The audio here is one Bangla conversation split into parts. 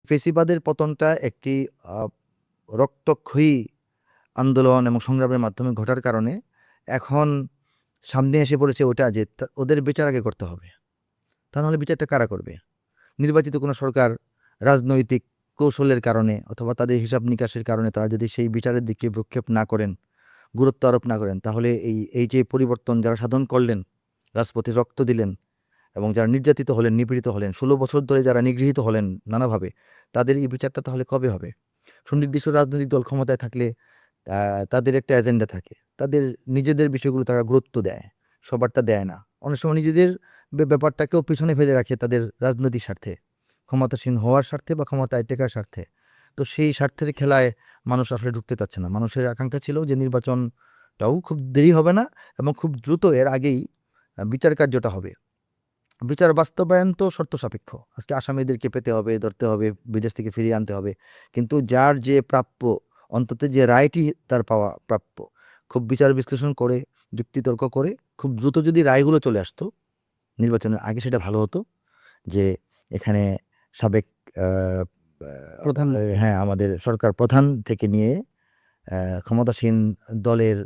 ফেসিবাদের পতনটা একটি রক্তক্ষয়ী আন্দোলন এবং সংগ্রামের মাধ্যমে ঘটার কারণে এখন সামনে এসে পড়েছে ওটা যে ওদের বিচার আগে করতে হবে। তা নাহলে বিচারটা কারা করবে? নির্বাচিত কোনো সরকার রাজনৈতিক কৌশলের কারণে অথবা তাদের হিসাব নিকাশের কারণে তারা যদি সেই বিচারের দিকে ভ্রুক্ষেপ না করেন, গুরুত্ব আরোপ না করেন, তাহলে এই যে পরিবর্তন যারা সাধন করলেন, রাজপথে রক্ত দিলেন এবং যারা নির্যাতিত হলেন, নিপীড়িত হলেন, 16 বছর ধরে যারা নিগৃহীত হলেন নানাভাবে, তাদের এই বিচারটা তাহলে কবে হবে? সুনির্দিষ্ট রাজনৈতিক দল ক্ষমতায় থাকলে তাদের একটা এজেন্ডা থাকে, তাদের নিজেদের বিষয়গুলো তারা গুরুত্ব দেয়, সবারটা দেয় না। অনেক সময় নিজেদের ব্যাপারটাকেও পিছনে ফেলে রাখে তাদের রাজনৈতিক স্বার্থে, ক্ষমতাসীন হওয়ার স্বার্থে বা ক্ষমতায় টেকার স্বার্থে। তো সেই স্বার্থের খেলায় মানুষ আসলে ঢুকতে চাচ্ছে না। মানুষের আকাঙ্ক্ষা ছিল যে নির্বাচনটাও খুব দেরি হবে না এবং খুব দ্রুত এর আগেই বিচার কার্যটা হবে। বিচার বাস্তবায়ন তো শর্ত সাপেক্ষ। আজকে আসামিদেরকে পেতে হবে, ধরতে হবে, বিদেশ থেকে ফিরিয়ে আনতে হবে, কিন্তু যার যে প্রাপ্য, অন্তত যে রায়টি তার পাওয়া প্রাপ্য, খুব বিচার বিশ্লেষণ করে, যুক্তিতর্ক করে খুব দ্রুত যদি রায়গুলো চলে আসতো নির্বাচনের আগে, সেটা ভালো হতো। যে এখানে সাবেক প্রধান, হ্যাঁ, আমাদের সরকার প্রধান থেকে নিয়ে ক্ষমতাসীন দলের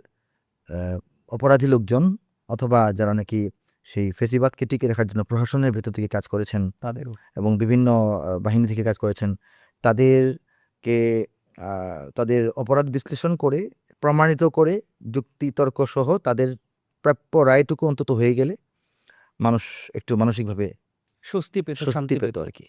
অপরাধী লোকজন অথবা যারা নাকি সেই ফেসিবাদকে টিকে রাখার জন্য প্রশাসনের ভেতর থেকে কাজ করেছেন তাদেরও, এবং বিভিন্ন বাহিনী থেকে কাজ করেছেন, তাদেরকে তাদের অপরাধ বিশ্লেষণ করে, প্রমাণিত করে, যুক্তিতর্ক সহ তাদের প্রাপ্য রায়টুকু অন্তত হয়ে গেলে মানুষ একটু মানসিকভাবে স্বস্তি পেত, শান্তি পেত আর কি।